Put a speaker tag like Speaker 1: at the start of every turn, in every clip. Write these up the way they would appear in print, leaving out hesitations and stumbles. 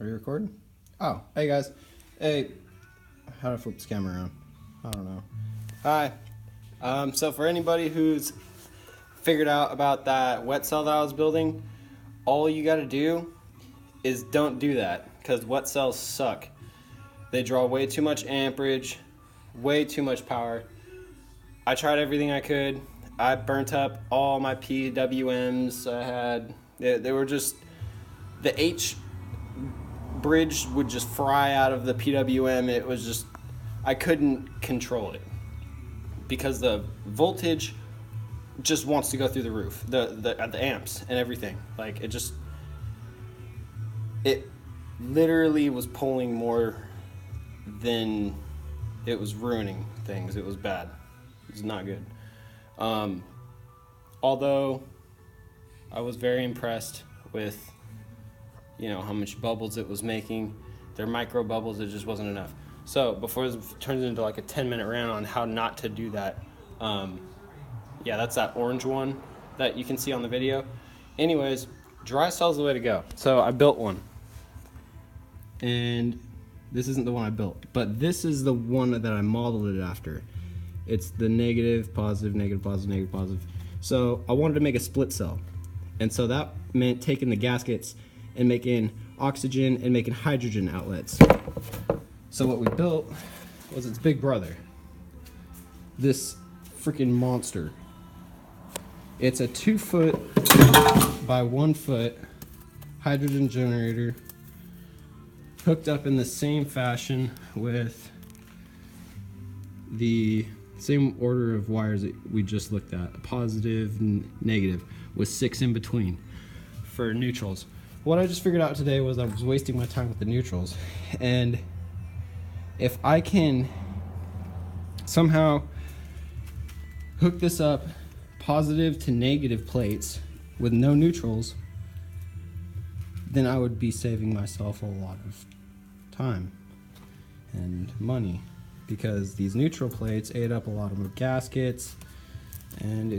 Speaker 1: Are you recording? Oh, hey guys. Hey, how do I flip this camera around? I don't know. Hi. So for anybody who's figured out about that wet cell that I was building, all you gotta do is don't do that, because wet cells suck. They draw way too much amperage, way too much power. I tried everything I could. I burnt up all my PWMs I had. They were just, the H bridge would just fry out of the PWM. It was just, I couldn't control it because the voltage just wants to go through the roof, the amps and everything. Like it literally was pulling more than it was ruining things. It was bad. It was not good. Although I was very impressed with, how much bubbles it was making. They're micro bubbles, it just wasn't enough. So before this turns into like a 10-minute rant on how not to do that, that's that orange one that you can see on the video. Anyways, dry cell's the way to go. So I built one. And this isn't the one I built, but this is the one that I modeled it after. It's the negative, positive, negative, positive, negative, positive. So I wanted to make a split cell. And so that meant taking the gaskets and making oxygen and making hydrogen outlets. So what we built was its big brother. This freaking monster. It's a 2-foot by 1-foot hydrogen generator hooked up in the same fashion with the same order of wires that we just looked at, positive and negative, with 6 in between for neutrals. What I just figured out today was I was wasting my time with the neutrals, and if I can somehow hook this up positive to negative plates with no neutrals, then I would be saving myself a lot of time and money, because these neutral plates ate up a lot of my gaskets, and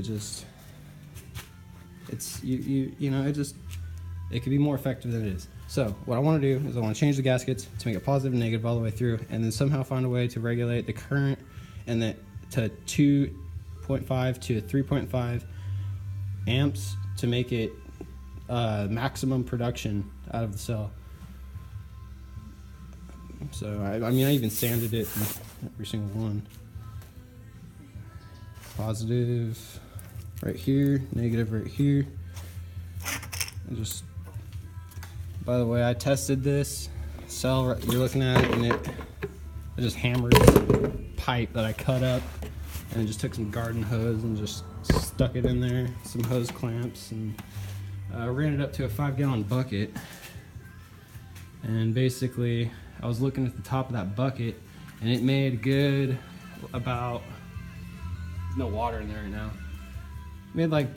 Speaker 1: it could be more effective than it is. So what I want to do is I want to change the gaskets to make it positive and negative all the way through, and then somehow find a way to regulate the current and that to 2.5 to 3.5 amps to make it maximum production out of the cell. So I even sanded it in every single one. Positive right here, negative right here. And just, by the way, I tested this cell you're looking at it, and I just hammered pipe that I cut up, and I just took some garden hose and just stuck it in there, some hose clamps, and ran it up to a 5-gallon bucket. And basically I was looking at the top of that bucket, and it made good about, there's no water in there right now, made like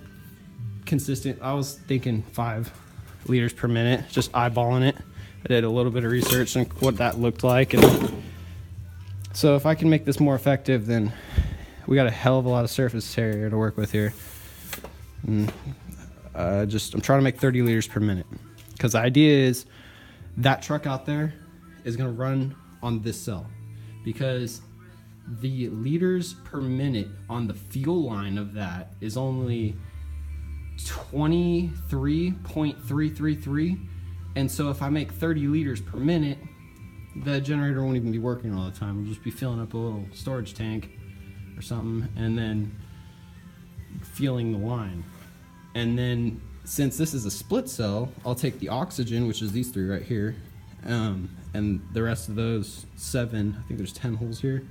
Speaker 1: consistent, I was thinking 5 liters per minute, just eyeballing it. I did a little bit of research on what that looked like, and so if I can make this more effective, then we got a hell of a lot of surface area to work with here. And I'm trying to make 30 liters per minute, because the idea is that truck out there is going to run on this cell, because the liters per minute on the fuel line of that is only 23.333, and so if I make 30 liters per minute, the generator won't even be working all the time. It'll just be filling up a little storage tank or something, and then fueling the line. And then since this is a split cell, I'll take the oxygen, which is these 3 right here, and the rest of those 7, I think there's 10 holes here,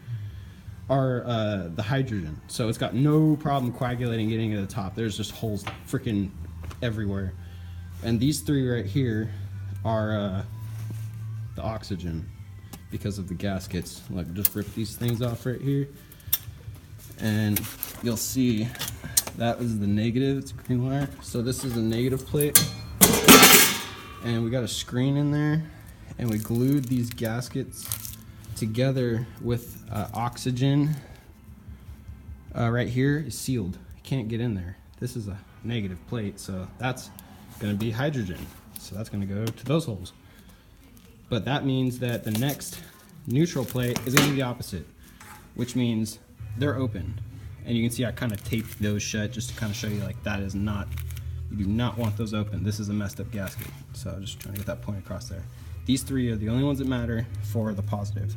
Speaker 1: are the hydrogen. So it's got no problem coagulating getting to the top. There's just holes freaking everywhere. And these 3 right here are the oxygen, because of the gaskets. Like, just rip these things off right here, and you'll see that is the negative. It's green wire. So this is a negative plate, and we got a screen in there, and we glued these gaskets together with oxygen. Right here is sealed. You can't get in there. This is a negative plate, so that's going to be hydrogen. So that's going to go to those holes. But that means that the next neutral plate is going to be the opposite, which means they're open. And you can see I kind of taped those shut just to kind of show you like that is not, you do not want those open. This is a messed up gasket. So I'm just trying to get that point across there. These three are the only ones that matter for the positive.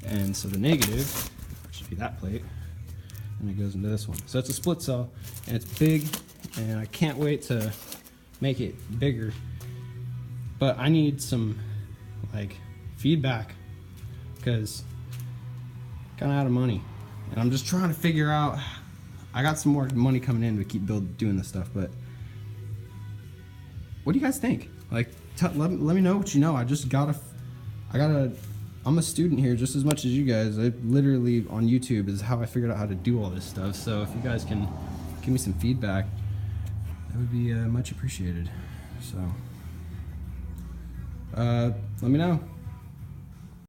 Speaker 1: And so the negative, which should be that plate, and it goes into this one. So it's a split cell, and it's big, and I can't wait to make it bigger. But I need some like feedback because kind of out of money, and I'm just trying to figure out. I got some more money coming in to keep doing this stuff, but what do you guys think? Like, let me know what you know. I'm a student here just as much as you guys. I literally on YouTube is how I figured out how to do all this stuff. So if you guys can give me some feedback, that would be much appreciated. So let me know.